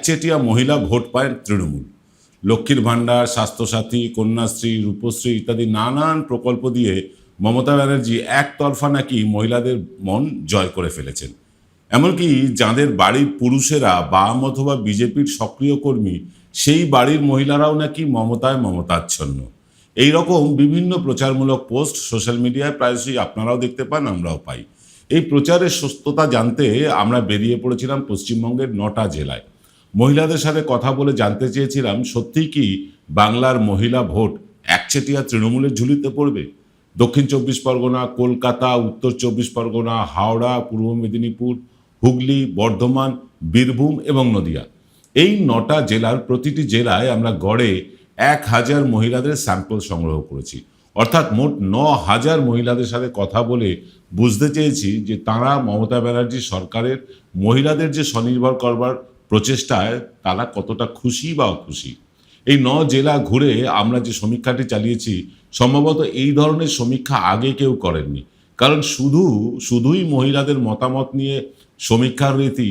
একচেটিয়া মহিলা ভোট পায় তৃণমূল। লক্ষ্মীর ভাণ্ডার, স্বাস্থ্যসাথী, কন্যাশ্রী, রূপশ্রী ইত্যাদি নানান প্রকল্প দিয়ে মমতা ব্যানার্জি একতরফা নাকি মহিলাদের মন জয় করে ফেলেছেন। এমনকি যাদের বাড়ির পুরুষেরা বাম অথবা বিজেপির সক্রিয় কর্মী, সেই বাড়ির মহিলারাও নাকি মমতাচ্ছন্ন। এই রকম বিভিন্ন প্রচারমূলক পোস্ট সোশ্যাল মিডিয়ায় প্রায়শই আপনারাও দেখতে পান, আমরাও পাই। এই প্রচারের সত্যতা জানতে আমরা বেরিয়ে পড়েছিলাম পশ্চিমবঙ্গের 9টা জেলায়। মহিলাদের সাথে কথা বলে জানতে চেয়েছিলাম, সত্যিই কি বাংলার মহিলা ভোট একচেটিয়া তৃণমূলের ঝুলিতে পড়বে? দক্ষিণ 24 পরগনা, কলকাতা, উত্তর 24 পরগনা, হাওড়া, পূর্ব মেদিনীপুর, হুগলি, বর্ধমান, বীরভূম এবং নদিয়া, এই 9টা জেলার প্রতিটি জেলায় আমরা গড়ে 1000 মহিলাদের স্যাম্পল সংগ্রহ করেছি। অর্থাৎ মোট 9000 মহিলাদের সাথে কথা বলে বুঝতে চেয়েছি যে তাঁরা মমতা ব্যানার্জি সরকারের মহিলাদের যে স্বনির্ভর করবার প্রচেষ্টায় তারা কতটা খুশি বা অখুশি। এই 9 জেলা ঘুরে আমরা যে সমীক্ষাটি চালিয়েছি, সম্ভবত এই ধরনের সমীক্ষা আগে কেউ করেননি। কারণ শুধুই মহিলাদের মতামত নিয়ে সমীক্ষার রীতি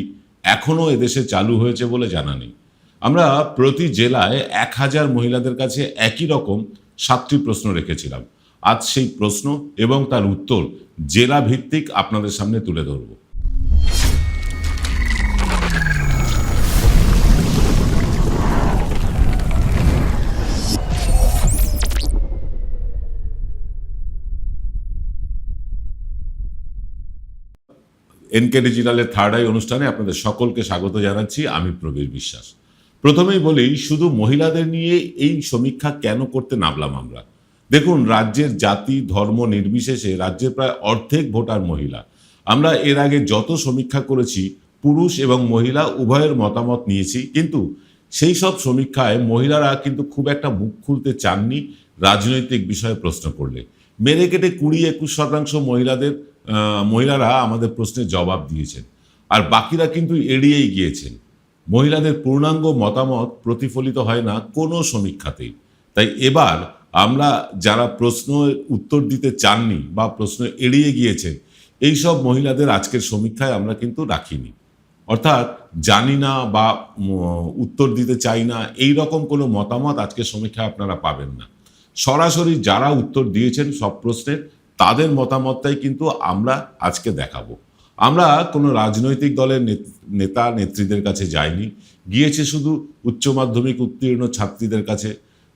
এখনও এদেশে চালু হয়েছে বলে জানা নেই। আমরা প্রতি জেলায় 1000 মহিলাদের কাছে একই রকম 7টি প্রশ্ন রেখেছিলাম। আজ সেই প্রশ্ন এবং তার উত্তর জেলা ভিত্তিক আপনাদের সামনে তুলে ধরব। এনকে ডিজিটালের থার্ড আই অনুষ্ঠানে আপনাদের সকলকে স্বাগত জানাচ্ছি। আমি প্রবীর বিশ্বাস। প্রথমেই বলি, শুধু মহিলাদের নিয়ে এই সমীক্ষা কেন করতে নামলাম আমরা? দেখুন, রাজ্যের জাতি ধর্ম নির্বিশেষে রাজ্যের প্রায় অর্ধেক ভোটার মহিলা। আমরা এর আগে যত সমীক্ষা করেছি, পুরুষ এবং মহিলা উভয়ের মতামত নিয়েছি, কিন্তু সেই সব সমীক্ষায় মহিলারা কিন্তু খুব একটা মুখ খুলতে চাননি রাজনৈতিক বিষয়ে প্রশ্ন করলে। মেরে কেটে 20-21% মহিলারা আমাদের প্রশ্নের জবাব দিয়েছেন, আর বাকিরা কিন্তু এড়িয়েই গিয়েছেন। মহিলাদের পূর্ণাঙ্গ মতামত প্রতিফলিত হয় না কোনো সমীক্ষাতেই। তাই এবার আমরা যারা প্রশ্নের উত্তর দিতে চাননি বা প্রশ্ন এড়িয়ে গিয়েছেন, এইসব মহিলাদের আজকের সমীক্ষায় আমরা কিন্তু রাখিনি। অর্থাৎ জানি না বা উত্তর দিতে চাই না, এই রকম কোনো মতামত আজকের সমীক্ষায় আপনারা পাবেন না। সরাসরি যারা উত্তর দিয়েছেন সব প্রশ্নের, তাদের মতামতটাই কিন্তু আমরা আজকে দেখাবো। আমরা কোনো রাজনৈতিক দলের নেতা নেত্রীদের কাছে যাইনি, গিয়েছে শুধু উচ্চ মাধ্যমিক উত্তীর্ণ ছাত্রীদের কাছে,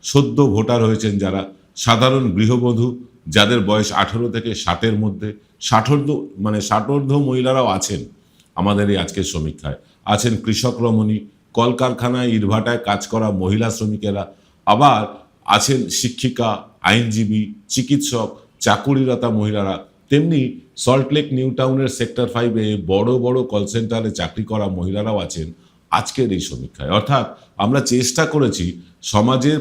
সদ্য ভোটার হয়েছেন যারা, সাধারণ গৃহবধূ যাদের বয়স 18 থেকে 60-এর মধ্যে, 60 মহিলারাও আছেন আমাদের এই আজকের সমীক্ষায়। আছেন কৃষক রমণী, কলকারখানায় ইটভাটায় কাজ করা মহিলা শ্রমিকেরা, আবার আছেন শিক্ষিকা, আইনজীবী, চিকিৎসক, চাকুরিরতা মহিলারা, তেমনি সল্টলেক নিউ টাউনের সেক্টর 5-এ বড় বড় কল সেন্টারে চাকরি করা মহিলারাও আছেন আজকের এই সমীক্ষায়। অর্থাৎ আমরা চেষ্টা করেছি সমাজের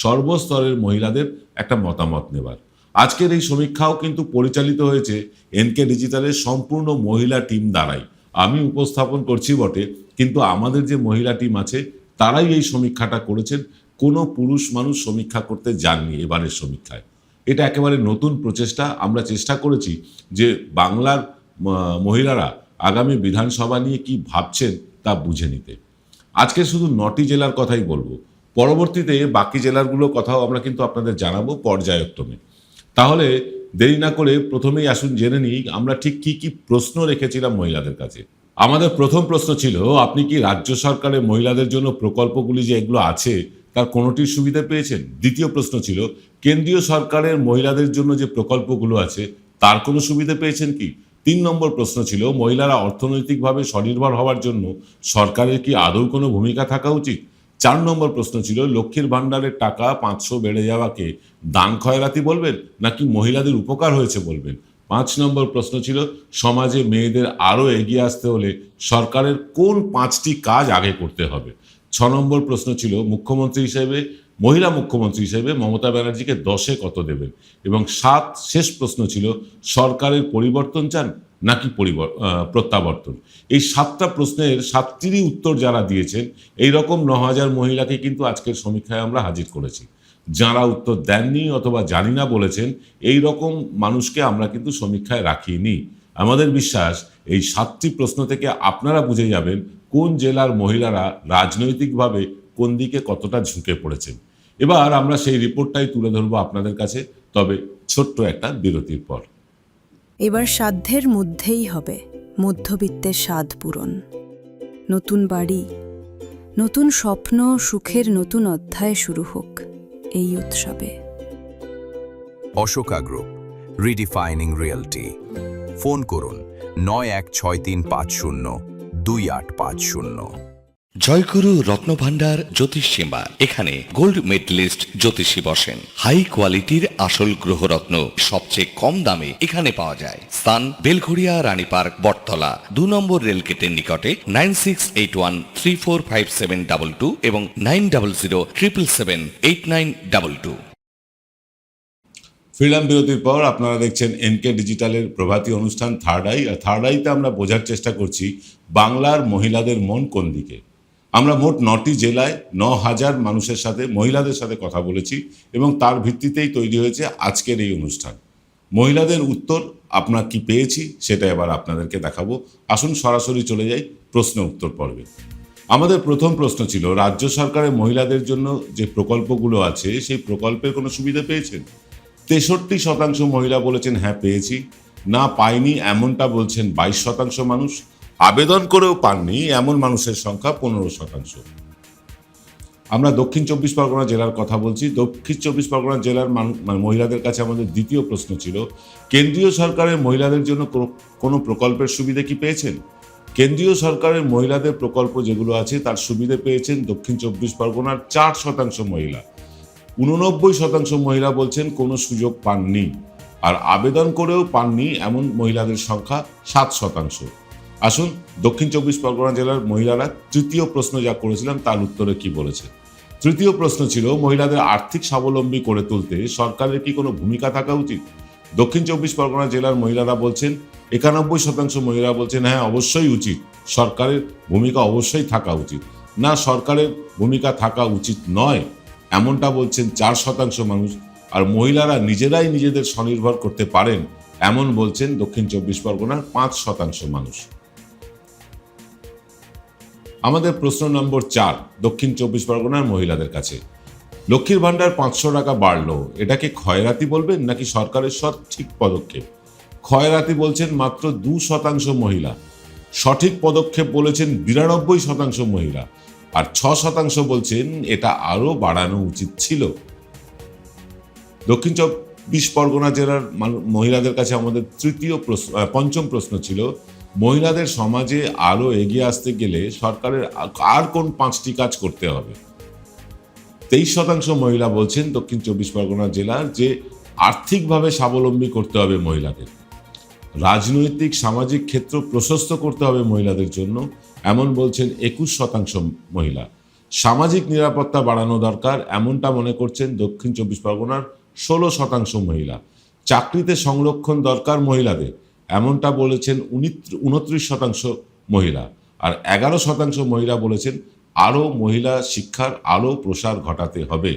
সর্বস্তরের মহিলাদের একটা মতামত নেবার। আজকের এই সমীক্ষাও কিন্তু পরিচালিত হয়েছে এনকে ডিজিটালের সম্পূর্ণ মহিলা টিম দ্বারাই। আমি উপস্থাপন করছি বটে, কিন্তু আমাদের যে মহিলা টিম আছে তারাই এই সমীক্ষাটা করেছেন। কোনো পুরুষ মানুষ সমীক্ষা করতে যাননি এবারের সমীক্ষায়। এটা একেবারে নতুন প্রচেষ্টা। আমরা চেষ্টা করেছি যে বাংলার মহিলারা আগামী বিধানসভা নিয়ে কি ভাবছেন তা বুঝে নিতে। আজকে শুধু 9টি জেলার কথাই বলবো, পরবর্তীতে বাকি জেলাগুলোর কথাও আমরা কিন্তু আপনাদের জানাবো পর্যায়ক্রমে। তাহলে দেরি না করে প্রথমেই আসুন জেনে নিই আমরা ঠিক কি প্রশ্ন রেখেছিলাম মহিলাদের কাছে। আমাদের প্রথম প্রশ্ন ছিল, আপনি কি রাজ্য সরকারের মহিলাদের জন্য প্রকল্পগুলি যে এগুলো আছে তার কোনোটির সুবিধা পেয়েছেন? দ্বিতীয় প্রশ্ন ছিল, কেন্দ্রীয় সরকারের মহিলাদের জন্য যে প্রকল্পগুলো আছে তার কোনো সুবিধা পেয়েছেন কি? 3 নম্বর প্রশ্ন ছিল, মহিলারা অর্থনৈতিকভাবে স্বনির্ভর হওয়ার জন্য সরকারের কি আদৌ কোনো ভূমিকা থাকা উচিত? 4 নম্বর প্রশ্ন ছিল, লক্ষ্মীর ভাণ্ডারের টাকা 500 বেড়ে যাওয়াকে দান খয়রাতি বলবেন নাকি মহিলাদের উপকার হয়েছে বলবেন? 5 নম্বর প্রশ্ন ছিল, সমাজে মেয়েদের আরও এগিয়ে আসতে হলে সরকারের কোন 5টি কাজ আগে করতে হবে? 6 নম্বর প্রশ্ন ছিল, মহিলা মুখ্যমন্ত্রী হিসেবে মমতা ব্যানার্জিকে 10-এ কত দেবেন? এবং শেষ প্রশ্ন ছিল, সরকারের পরিবর্তন চান নাকি প্রত্যাবর্তন? এই 7টা প্রশ্নের 7টিরই উত্তর যারা দিয়েছেন, এই রকম 9000 মহিলাকে কিন্তু আজকের সমীক্ষায় আমরা হাজির করেছি। যারা উত্তর দেননি অথবা জানি না বলেছেন, এই রকম মানুষকে আমরা কিন্তু সমীক্ষায় রাখিনি। আমাদের বিশ্বাস এই 7টি প্রশ্ন থেকে আপনারা বুঝে যাবেন কোন জেলার মহিলারা রাজনৈতিকভাবে কোন দিকে কতটা ঝুঁকে পড়েছেন। এবার আমরা সেই রিপোর্টটাই তুলে ধরবো আপনাদের কাছে, তবে ছোট্ট একটা বিরতির পর। এবার সাধ্যের মধ্যেই হবে মধ্যবিত্তের স্বাদ পূরণ। নতুন বাড়ি, নতুন স্বপ্ন, সুখের নতুন অধ্যায় শুরু হোক এই উৎসবে। Ashoka group, রিডিফাইনিং realty. ফোন করুন 9163502850। জয়গুরু রত্নভান্ডার জ্যোতিষীমা, এখানে গোল্ড মেডেলিস্ট জ্যোতিষী বসেন। হাই কোয়ালিটির আসল গ্রহরত্ন সবচেয়ে কম দামে এখানে পাওয়া যায়। স্থান বেলঘড়িয়া, রানী পার্ক, বটতলা, 2 নম্বর রেলগেটের নিকটে। 9681345722 এবং 9007778922। ফিরলাম বিরতির পর। আপনারা দেখছেন এনকে ডিজিটালের প্রভাতী অনুষ্ঠান থার্ড আই। আর থার্ড আইতে আমরা বোঝার চেষ্টা করছি বাংলার মহিলাদের মন কোন দিকে। আমরা মোট 9টি জেলায় 9,000 মানুষের সাথে, মহিলাদের সাথে কথা বলেছি এবং তার ভিত্তিতেই তৈরি হয়েছে আজকের এই অনুষ্ঠান। মহিলাদের উত্তর আপনার কি পেয়েছি সেটা এবার আপনাদেরকে দেখাবো। আসুন সরাসরি চলে যাই প্রশ্ন উত্তর পর্বে। আমাদের প্রথম প্রশ্ন ছিল, রাজ্য সরকারের মহিলাদের জন্য যে প্রকল্পগুলো আছে সেই প্রকল্পের কোনো সুবিধা পেয়েছেন? 63% মহিলা বলেছেন হ্যাঁ পেয়েছি। না পাইনি এমনটা বলছেন 22% মানুষ। আবেদন করেও পাননি এমন মানুষের সংখ্যা 15%। আমরা দক্ষিণ 24 পরগনা জেলার কথা বলছি। দক্ষিণ 24 পরগনা জেলার মহিলাদের কাছে আমাদের দ্বিতীয় প্রশ্ন ছিল, কেন্দ্রীয় সরকারের মহিলাদের জন্য কোনো প্রকল্পের সুবিধা কি পেয়েছেন? কেন্দ্রীয় সরকারের মহিলাদের প্রকল্প যেগুলো আছে তার সুবিধা পেয়েছেন দক্ষিণ 24 পরগনার 4% মহিলা। 89% মহিলা বলছেন কোনো সুযোগ পাননি, আর আবেদন করেও পাননি এমন মহিলাদের সংখ্যা 7%। আসুন দক্ষিণ 24 পরগনা জেলার মহিলারা তৃতীয় প্রশ্ন যা করেছিলাম তার উত্তরে কি বলেছে। তৃতীয় প্রশ্ন ছিল, মহিলাদের আর্থিক স্বাবলম্বী করে তুলতে সরকারের কি কোনো ভূমিকা থাকা উচিত? দক্ষিণ 24 পরগনা জেলার মহিলারা বলছেন, 91% মহিলা বলছেন হ্যাঁ অবশ্যই উচিত, সরকারের ভূমিকা অবশ্যই থাকা উচিত। না, সরকারের ভূমিকা থাকা উচিত নয় এমনটা বলছেন 4% মানুষ। আর মহিলারা নিজেরাই নিজেদের স্বনির্ভর করতে পারেন এমন বলছেন দক্ষিণ 24 পরগনার 5% মানুষ। আমাদের প্রশ্ন নম্বর 4 দক্ষিণ 24 পরগনার মহিলাদের কাছে, লক্ষ্মীর ভান্ডার 500 টাকা বাড়লো, এটাকে খয়রাতি বলবেন নাকি সরকারের সঠিক পদক্ষেপ? খয়রাতি বলছেন মাত্র 2% মহিলা। সঠিক পদক্ষেপ বলেছেন 92% মহিলা, আর 6% বলছেন এটা আরো বাড়ানো উচিত ছিল। দক্ষিণ 24 পরগনা জেলার মহিলাদের কাছে আমাদের পঞ্চম প্রশ্ন ছিল, মহিলাদের সমাজে আরো এগিয়ে আসতে গেলে সরকারের আর কোন 5টি কাজ করতে হবে? 23% মহিলা বলছেন দক্ষিণ 24 পরগনা জেলার যে আর্থিকভাবে স্বাবলম্বী করতে হবে মহিলাদের। রাজনৈতিক সামাজিক ক্ষেত্র প্রশস্ত করতে হবে মহিলাদের জন্য এমন বলছেন 21% মহিলা। সামাজিক নিরাপত্তা বাড়ানো দরকার এমনটা মনে করছেন দক্ষিণ 24 পরগনার 16% মহিলা। চাকরিতে সংরক্ষণ দরকার মহিলাদের এমনটা বলেছেন 29% মহিলা। আর 11% মহিলা বলেছেন আরও মহিলা শিক্ষার আলো প্রসার ঘটাতে হবে।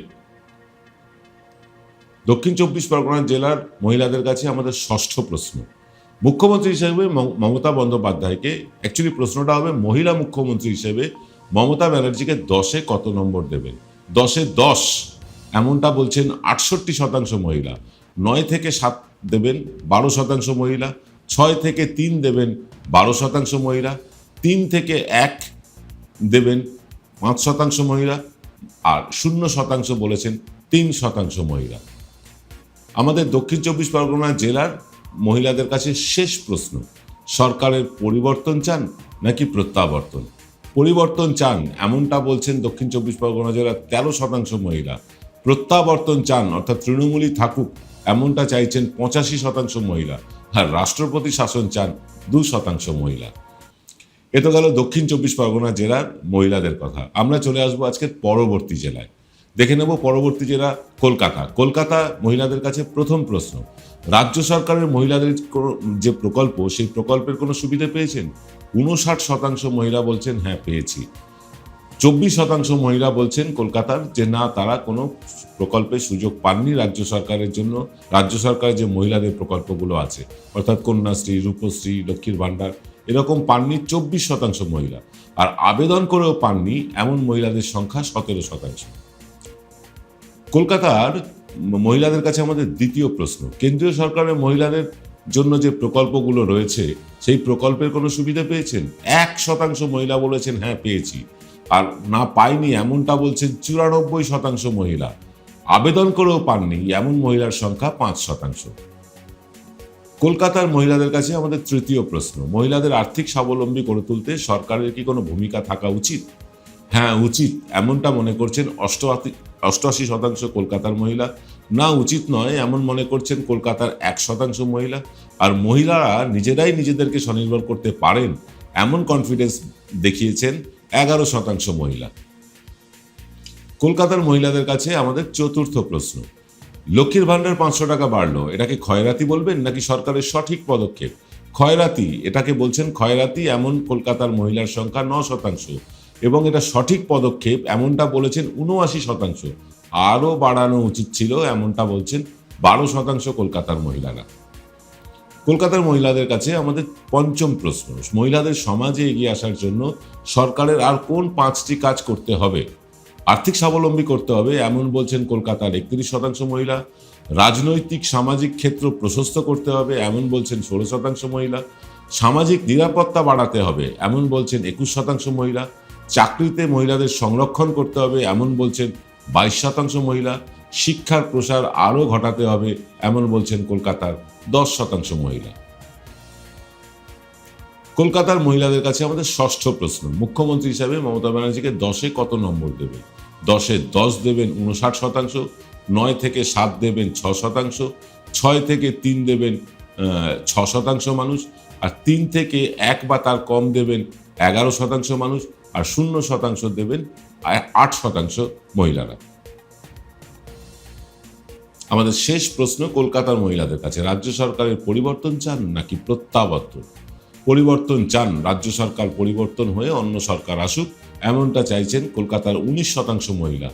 দক্ষিণ 24 পরগনা জেলার মহিলাদের কাছে আমাদের ষষ্ঠ প্রশ্ন, মুখ্যমন্ত্রী হিসেবে মমতা বন্দ্যোপাধ্যায়কে, অ্যাকচুয়ালি প্রশ্নটা হবে মহিলা মুখ্যমন্ত্রী হিসেবে মমতা ব্যানার্জিকে 10-এ কত নম্বর দেবেন? 10-এ 10 এমনটা বলছেন 68% মহিলা। 9 থেকে 7 দেবেন 12% মহিলা। 6 থেকে 3 দেবেন 12% মহিলা। 3 থেকে 1 দেবেন 5% মহিলা। আর 0% বলেছেন 3% মহিলা। আমাদের দক্ষিণ 24 পরগনা জেলার মহিলাদের কাছে শেষ প্রশ্ন, সরকারের পরিবর্তন চান নাকি প্রত্যাবর্তন? পরিবর্তন চান এমনটা বলছেন দক্ষিণ 24 পরগনা জেলার 13% মহিলা। প্রত্যাবর্তন চান অর্থাৎ তৃণমূলই থাকুক এমনটা চাইছেন 85% মহিলা। আর রাষ্ট্রপতি শাসন চান 2% মহিলা। এ তো গেল দক্ষিণ 24 পরগনা জেলার মহিলাদের কথা। আমরা চলে আসবো আজকের পরবর্তী জেলায়। দেখে নেব পরবর্তী জেলা কলকাতা। কলকাতা মহিলাদের কাছে প্রথম প্রশ্ন, রাজ্য সরকারের মহিলাদের যে প্রকল্প সেই প্রকল্পের কোনো সুবিধা পেয়েছেন? 59% মহিলা বলছেন হ্যাঁ পেয়েছি। 24% মহিলা বলছেন কলকাতার যে না, তারা কোনো প্রকল্পের সুযোগ পাননি রাজ্য সরকারের জন্য। রাজ্য সরকারের যে মহিলাদের প্রকল্পগুলো আছে, অর্থাৎ কন্যাশ্রী, রূপশ্রী, লক্ষ্মীর ভাণ্ডার, এরকম পাননি 24% মহিলা। আর আবেদন করেও পাননি এমন মহিলাদের সংখ্যা 17%। কলকাতার মহিলাদের কাছে আমাদের দ্বিতীয় প্রশ্ন, কেন্দ্রীয় সরকারের মহিলাদের জন্য যে প্রকল্পগুলো রয়েছে সেই প্রকল্পের কোনো সুবিধা পেয়েছেন? 1% মহিলা বলেছেন হ্যাঁ পেয়েছি। আর না পাইনি এমনটা বলছেন 94% মহিলা। আবেদন করেও পাননি এমন মহিলার সংখ্যা 5%। কলকাতার মহিলাদের কাছে আমাদের তৃতীয় প্রশ্ন, মহিলাদের আর্থিক স্বাবলম্বী করে তুলতে সরকারের কি কোনো ভূমিকা থাকা উচিত? হ্যাঁ উচিত, এমনটা মনে করছেন 88% কলকাতার মহিলা। না উচিত নয় এমন মনে করছেন কলকাতার 1% মহিলা। আর মহিলারা নিজেরাই নিজেদেরকে স্বনির্ভর করতে পারেন এমন কনফিডেন্স দেখিয়েছেন 11% মহিলা। কলকাতার মহিলাদের কাছে আমাদের চতুর্থ প্রশ্ন, লক্ষ্মীর ভাণ্ডার 500 টাকা বাড়লো, এটাকে ক্ষয়রাতি বলবেন নাকি সরকারের সঠিক পদক্ষেপ? ক্ষয়রাতি, এটাকে বলছেন ক্ষয়রাতি এমন কলকাতার মহিলার সংখ্যা 9%। এবং এটা সঠিক পদক্ষেপ এমনটা বলেছেন 79%। আরও বাড়ানো উচিত ছিল এমনটা বলছেন 12% কলকাতার মহিলারা। কলকাতার মহিলাদের কাছে আমাদের পঞ্চম প্রশ্ন, মহিলাদের সমাজে এগিয়ে আসার জন্য সরকারের আর কোন 5টি কাজ করতে হবে? আর্থিক স্বাবলম্বী করতে হবে এমন বলছেন কলকাতার 31% মহিলা। রাজনৈতিক সামাজিক ক্ষেত্র প্রশস্ত করতে হবে এমন বলছেন 16% মহিলা। সামাজিক নিরাপত্তা বাড়াতে হবে এমন বলছেন 21% মহিলা। চাকরিতে মহিলাদের সংরক্ষণ করতে হবে এমন বলছেন 22% মহিলা। শিক্ষার প্রসার আরও ঘটাতে হবে এমন বলছেন কলকাতার 10% মহিলা। কলকাতার মহিলাদের কাছে আমাদের ষষ্ঠ প্রশ্ন, মুখ্যমন্ত্রী হিসাবে মমতা ব্যানার্জিকে 10-এ কত নম্বর দেবেন? 10-এ 10 দেবেন 59%, 9 থেকে 7 দেবেন 6%, 6 থেকে 3 দেবেন 6% মানুষ, আর 3 থেকে 1 বা তার কম দেবেন 11% মানুষ, আর 0% দেবেন 8% মহিলারা। আমাদের শেষ প্রশ্ন কলকাতার মহিলাদের কাছে, রাজ্য সরকারের পরিবর্তন চান নাকি প্রত্যাবর্তন? পরিবর্তন চান, রাজ্য সরকার পরিবর্তন হয়ে অন্য সরকার আসুক এমনটা চাইছেন কলকাতার 19% মহিলা।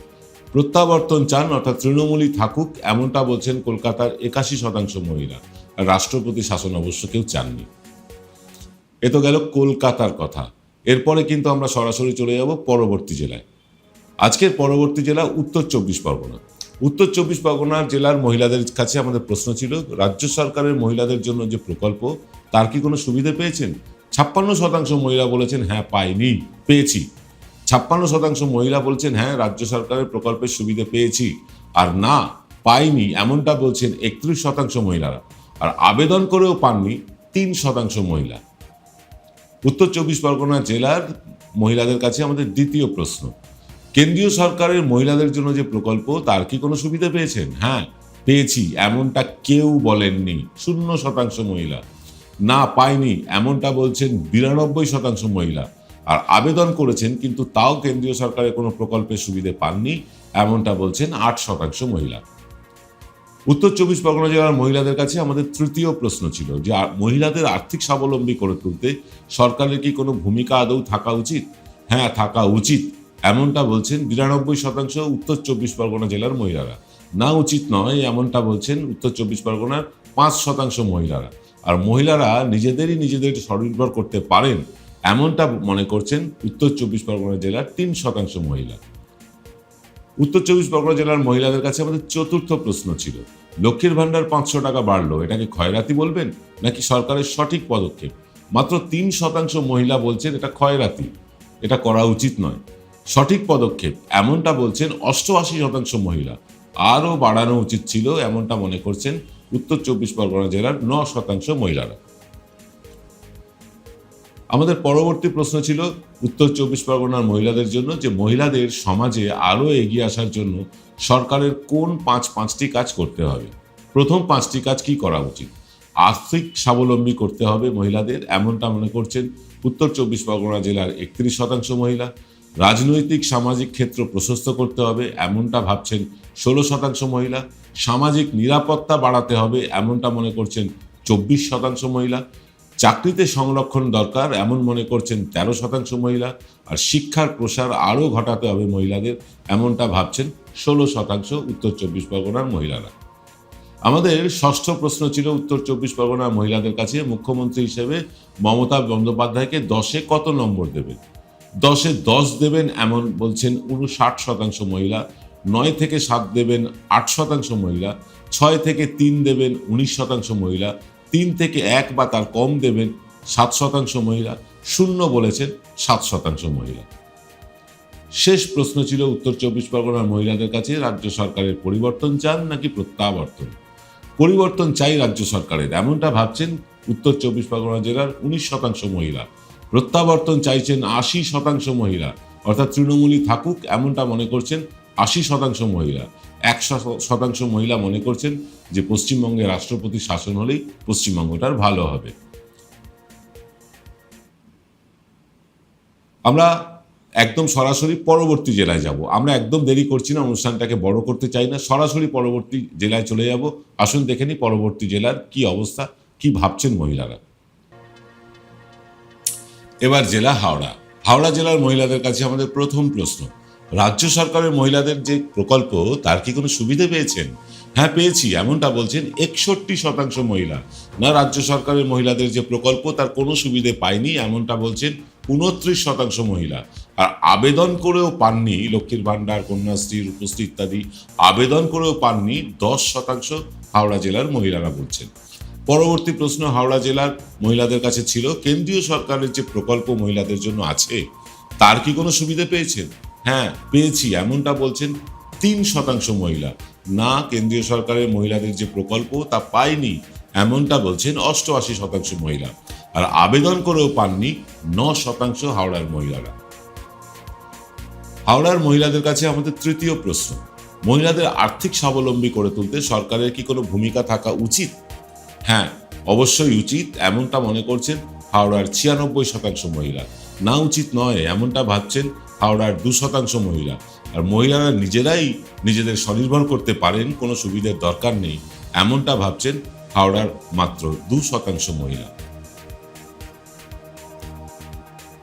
প্রত্যাবর্তন চান, অর্থাৎ তৃণমূলই থাকুক এমনটা বলছেন কলকাতার 81% মহিলা। আর রাষ্ট্রপতি শাসন অবশ্য কেউ চাননি। এ তো গেল কলকাতার কথা। এরপরে কিন্তু আমরা সরাসরি চলে যাব পরবর্তী জেলায়। আজকের পরবর্তী জেলা উত্তর 24 পরগনা। উত্তর 24 পরগনার জেলার মহিলাদের কাছে আমাদের প্রশ্ন ছিল, রাজ্য সরকারের মহিলাদের জন্য যে প্রকল্প তার কি কোনো সুবিধা পেয়েছেন? 56% মহিলা বলেছেন হ্যাঁ পাইনি, পেয়েছি। 56% মহিলা বলছেন হ্যাঁ রাজ্য সরকারের প্রকল্পের সুবিধা পেয়েছি। আর না পাইনি এমনটা বলছেন 31% মহিলারা। আর আবেদন করেও পাননি 3% মহিলা। উত্তর 24 পরগনা জেলার মহিলাদের কাছে আমাদের দ্বিতীয় প্রশ্ন, কেন্দ্রীয় সরকারের মহিলাদের জন্য যে প্রকল্প তার কি কোনো সুবিধা পেয়েছেন? হ্যাঁ পেয়েছি এমনটা কেউ বলেননি 0% মহিলা। না পাইনি এমনটা বলছেন 92% মহিলা। আর আবেদন করেছেন কিন্তু তাও কেন্দ্রীয় সরকারের কোনো প্রকল্পের সুবিধা পাননি এমনটা বলছেন 8% মহিলা। উত্তর 24 পরগনা জেলার মহিলাদের কাছে আমাদের তৃতীয় প্রশ্ন ছিল যে মহিলাদের আর্থিক স্বাবলম্বী করে তুলতে সরকারের কি কোনো ভূমিকা আদৌ থাকা উচিত? হ্যাঁ থাকা উচিত এমনটা বলছেন 92% উত্তর 24 পরগনা জেলার মহিলারা। না উচিত নয় এমনটা বলছেন উত্তর 24 পরগনার 5% মহিলারা। আর মহিলারা নিজেদের স্বনির্ভর করতে পারেন এমনটা মনে করছেন উত্তর 24 পরগনা জেলার 3% মহিলা। উত্তর 24 পরগনা জেলার মহিলাদের কাছে আমাদের চতুর্থ প্রশ্ন ছিল, লক্ষ্মীর ভাণ্ডার 500 টাকা বাড়লো, এটাকে ক্ষয়রাতি বলবেন নাকি সরকারের সঠিক পদক্ষেপ? মাত্র 3% মহিলা বলছেন এটা ক্ষয়রাতি, এটা করা উচিত নয়, সঠিক পদক্ষেপ এমনটা বলছেন 88% মহিলা। আরও বাড়ানো উচিত ছিল এমনটা মনে করছেন উত্তর 24 পরগনা জেলার 9% মহিলারা। আমাদের পরবর্তী প্রশ্ন ছিল উত্তর 24 পরগনার মহিলাদের জন্য যে মহিলাদের সমাজে আরও এগিয়ে আসার জন্য সরকারের কোন 5টি কাজ করতে হবে। প্রথম 5টি কাজ কি করা উচিত? আর্থিক স্বাবলম্বী করতে হবে মহিলাদের এমনটা মনে করছেন উত্তর 24 পরগনা জেলার 31% মহিলা। রাজনৈতিক সামাজিক ক্ষেত্র প্রশস্ত করতে হবে এমনটা ভাবছেন 16% মহিলা। সামাজিক নিরাপত্তা বাড়াতে হবে এমনটা মনে করছেন 24% মহিলা। চাকরিতে সংরক্ষণ দরকার এমন মনে করছেন 13% মহিলা, আর শিক্ষার প্রসার আরও ঘটাতে হবে মহিলাদের এমনটা ভাবছেন 16% উত্তর 24 পরগনার মহিলারা। আমাদের ষষ্ঠ প্রশ্ন ছিল উত্তর 24 পরগনার মহিলাদের কাছে, মুখ্যমন্ত্রী হিসেবে মমতা বন্দ্যোপাধ্যায়কে 10-এ কত নম্বর দেবেন? 10-এ 10 দেবেন এমন বলছেন 59% মহিলা, 9 থেকে 7 দেবেন 8% মহিলা, 6 থেকে 3 দেবেন 19% মহিলা, 3 থেকে 1 বা তার কম দেবেন 7% মহিলা, 0 বলেছেন 7% মহিলা। শেষ প্রশ্ন ছিল উত্তর 24 পরগনার মহিলাদের কাছে, রাজ্য সরকারের পরিবর্তন চান নাকি প্রত্যাবর্তন? পরিবর্তন চাই রাজ্য সরকারের এমনটা ভাবছেন উত্তর 24 পরগনা জেলার 19% মহিলা। প্রত্যাবর্তন চাইছেন 80% মহিলা, অর্থাৎ তৃণমূলই থাকুক এমনটা মনে করছেন 80% মহিলা। 1% মহিলা মনে করছেন যে পশ্চিমবঙ্গে রাষ্ট্রপতি শাসন হলেই পশ্চিমবঙ্গটার ভালো হবে। আমরা একদম সরাসরি পরবর্তী জেলায় যাব। আমরা একদম দেরি করছি না, অনুষ্ঠানটাকে বড় করতে চাই না, সরাসরি পরবর্তী জেলায় চলে যাব। আসুন দেখে নিই পরবর্তী জেলার কি অবস্থা, কি ভাবছেন মহিলারা। এবার জেলা হাওড়া। হাওড়া জেলার মহিলাদের কাছে আমাদের প্রথম প্রশ্ন, রাজ্য সরকারের মহিলাদের যে প্রকল্প তার কি কোনো সুবিধে পেয়েছেন? হ্যাঁ পেয়েছি এমনটা বলছেন 61% মহিলা। না, রাজ্য সরকারের মহিলাদের যে প্রকল্প তার কোনো সুবিধে পায়নি এমনটা বলছেন 29% মহিলা। আর আবেদন করেও পাননি, লক্ষ্মীর ভাণ্ডার, কন্যাশ্রী, রূপশ্রী ইত্যাদি আবেদন করেও পাননি 10% হাওড়া জেলার মহিলারা বলছেন। পরবর্তী প্রশ্ন হাওড়া জেলার মহিলাদের কাছে ছিল, কেন্দ্রীয় সরকারের যে প্রকল্প মহিলাদের জন্য আছে তার কি কোনো সুবিধে পেয়েছেন? হ্যাঁ পেয়েছি এমনটা বলছেন 3% মহিলা। না, কেন্দ্রীয় সরকারের মহিলাদের যে প্রকল্প তা পায়নি এমনটা বলছেন 88% মহিলা। আর আবেদন করেও পাননি 9% হাওড়ার মহিলারা। হাওড়ার মহিলাদের কাছে আমাদের তৃতীয় প্রশ্ন, মহিলাদের আর্থিক স্বাবলম্বী করে তুলতে সরকারের কি কোনো ভূমিকা থাকা উচিত? হ্যাঁ অবশ্যই উচিত এমনটা মনে করছেন হাওড়ার 96% মহিলা। না, উচিত নয় এমনটা ভাবছেন হাওড়ার 2% মহিলা। আর মহিলারা নিজেরাই নিজেদের স্বনির্ভর করতে পারেন, কোনো সুবিধার দরকার নেই এমনটা ভাবছেন হাওড়ার মাত্র 2% মহিলা।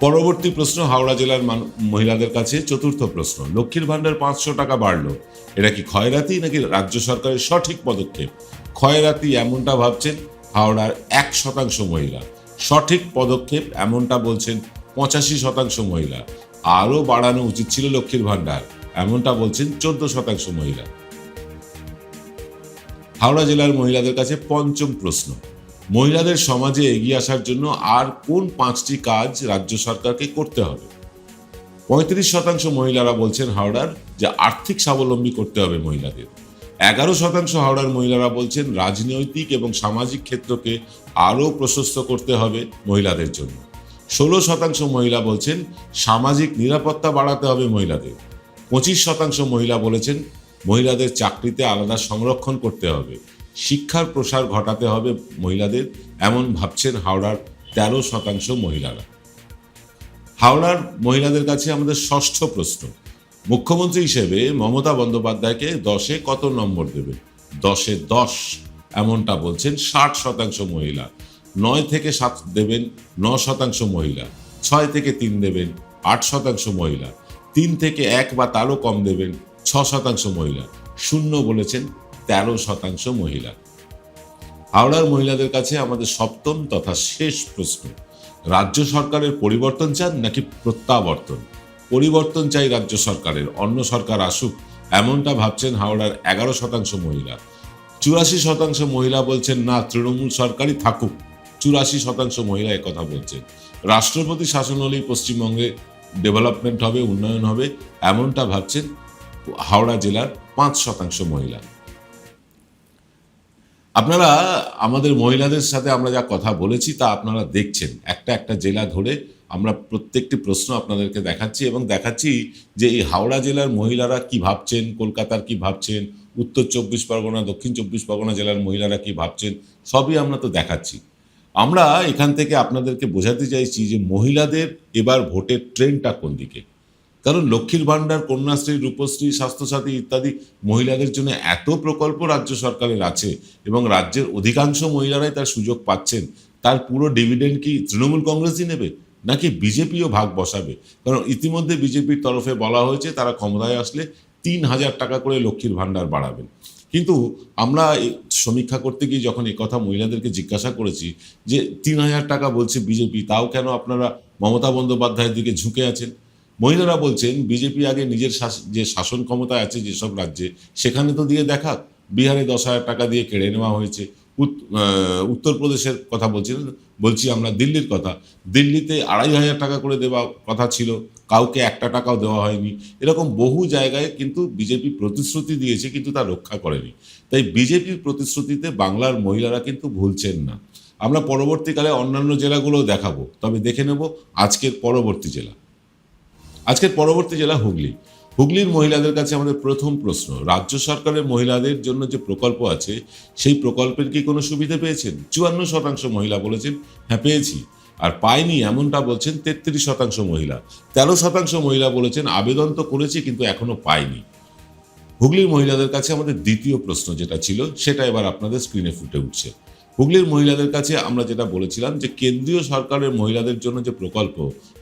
পরবর্তী প্রশ্ন হাওড়া জেলার মহিলাদের কাছে চতুর্থ প্রশ্ন, লক্ষ্মীর ভাণ্ডার 500 টাকা বাড়লো, এটা কি খয়রাতি নাকি রাজ্য সরকারের সঠিক পদক্ষেপ? খয়রাতি এমনটা ভাবছেন হাওড়ার 1% মহিলা। সঠিক পদক্ষেপ এমনটা বলছেন 85% মহিলা। আরও বাড়ানো উচিত ছিল লক্ষ্মীর ভাণ্ডার এমনটা বলছেন 14% মহিলা। হাওড়া জেলার মহিলাদের কাছে পঞ্চম প্রশ্ন, মহিলাদের সমাজে এগিয়ে আসার জন্য আর কোন 5টি কাজ রাজ্য সরকারকে করতে হবে? 35% মহিলারা বলছেন হাওড়ার যে আর্থিক স্বাবলম্বী করতে হবে মহিলাদের। 11% হাওড়ার মহিলারা বলছেন রাজনৈতিক এবং সামাজিক ক্ষেত্রকে আরও প্রশস্ত করতে হবে মহিলাদের জন্য। 16% মহিলা বলছেন সামাজিক নিরাপত্তা বাড়াতে হবে মহিলাদের। 25% মহিলা বলেছেন মহিলাদের চাকরিতে আলাদা সংরক্ষণ করতে হবে। শিক্ষার প্রসার ঘটাতে হবে মহিলাদের এমন ভাবছেন হাওড়ার 13% মহিলারা। হাওড়ার মহিলাদের কাছে আমাদের ষষ্ঠ প্রশ্ন, মুখ্যমন্ত্রী হিসেবে মমতা বন্দ্যোপাধ্যায়কে 10-এ কত নম্বর দেবে? 10-এ 10 এমনটা বলছেন 60% মহিলা। 9 থেকে 7 দেবেন 9% মহিলা, 6 থেকে 3 দেবেন 8% মহিলা, 3 থেকে 1 বা তারও কম দেবেন 6% মহিলা, 0 বলেছেন 13% মহিলা। হাওড়ার মহিলাদের কাছে আমাদের সপ্তম তথা শেষ প্রশ্ন, রাজ্য সরকারের পরিবর্তন চান নাকি প্রত্যাবর্তন? পরিবর্তন চাই রাজ্য সরকারের, অন্য সরকার আসুক এমনটা ভাবছেন হাওড়ার 11% মহিলা। 84% মহিলা বলছেন না, তৃণমূল সরকারই থাকুক। 84% মহিলা একথা বলছেন। রাষ্ট্রপতি শাসন হলেই পশ্চিমবঙ্গে ডেভেলপমেন্ট হবে, উন্নয়ন হবে এমনটা ভাবছেন হাওড়া জেলার 5% মহিলা। আপনারা আমাদের মহিলাদের সাথে আমরা যা কথা বলেছি তা আপনারা দেখছেন, একটা একটা জেলা ধরে আমরা প্রত্যেকটি প্রশ্ন আপনাদেরকে দেখাচ্ছি এবং দেখাচ্ছি যে এই হাওড়া জেলার মহিলারা কি ভাবছেন, কলকাতার কি ভাবছেন, উত্তর 24 পরগনা, দক্ষিণ 24 পরগনা জেলার মহিলারা কি ভাবছেন, সবই আমরা তো দেখাচ্ছি। আমরা এখান থেকে আপনাদেরকে বোঝাতে চাইছি যে মহিলাদের এবার ভোটের ট্রেন্ডটা কোন দিকে। কারণ লক্ষ্মীর ভাণ্ডার, কন্যাশ্রী, রূপশ্রী, স্বাস্থ্যসাথী ইত্যাদি মহিলাদের জন্য এত প্রকল্প রাজ্য সরকারের আছে এবং রাজ্যের অধিকাংশ মহিলারাই তার সুযোগ পাচ্ছেন, তার পুরো ডিভিডেন্ড কি তৃণমূল কংগ্রেসই নেবে নাকি বিজেপিও ভাগ বসাবে? কারণ ইতিমধ্যে বিজেপির তরফে বলা হয়েছে তারা ক্ষমতায় আসলে 3,000 টাকা করে লক্ষ্মীর ভাণ্ডার বাড়াবেন। কিন্তু আমরা সমীক্ষা করতে গিয়ে যখন কথা মহিলাদেরকে জিজ্ঞাসা করেছি যে 3,000 টাকা বলছে বিজেপি, তাও কেন আপনারা মমতা বন্দ্যোপাধ্যায়ের দিকে ঝুঁকে আছেন? মহিলারা বলছেন বিজেপি আগে নিজের যে শাসন ক্ষমতায় আছে যেসব রাজ্যে, সেখানে তো দিয়ে দেখাক। বিহারে 10,000 টাকা দিয়ে কেড়ে নেওয়া হয়েছে। উত্তরপ্রদেশের কথা বলছি আমরা দিল্লির কথা। দিল্লিতে 2,500 টাকা করে দেওয়া কথা ছিল, কাউকে 1 টাকাও দেওয়া হয়নি। এরকম বহু জায়গায় কিন্তু বিজেপি প্রতিশ্রুতি দিয়েছে কিন্তু তা রক্ষা করেনি। তাই বিজেপির প্রতিশ্রুতিতে বাংলার মহিলারা কিন্তু ভুলছেন না। আমরা পরবর্তীকালে অন্যান্য জেলাগুলোও দেখাবো, তবে দেখে নেব আজকের পরবর্তী জেলা। আজকের পরবর্তী জেলা হুগলি। হুগলির মহিলাদের কাছে আমাদের প্রথম প্রশ্ন, রাজ্য সরকারের মহিলাদের জন্য যে প্রকল্প আছে সেই প্রকল্পের কি কোনো সুবিধা পেয়েছেন? 54% মহিলা বলেছেন হ্যাঁ পেয়েছি, আর পায়নি এমনটা বলছেন 33% মহিলা। 13% মহিলা বলেছেন আবেদন তো করেছি কিন্তু এখনো পাইনি। হুগলির মহিলাদের কাছে আমাদের দ্বিতীয় প্রশ্ন যেটা ছিল সেটা এবার আপনাদের স্ক্রিনে ফুটে উঠছে। হুগলির মহিলাদের কাছে আমরা যেটা বলেছিলাম যে কেন্দ্রীয় সরকারের মহিলাদের জন্য যে প্রকল্প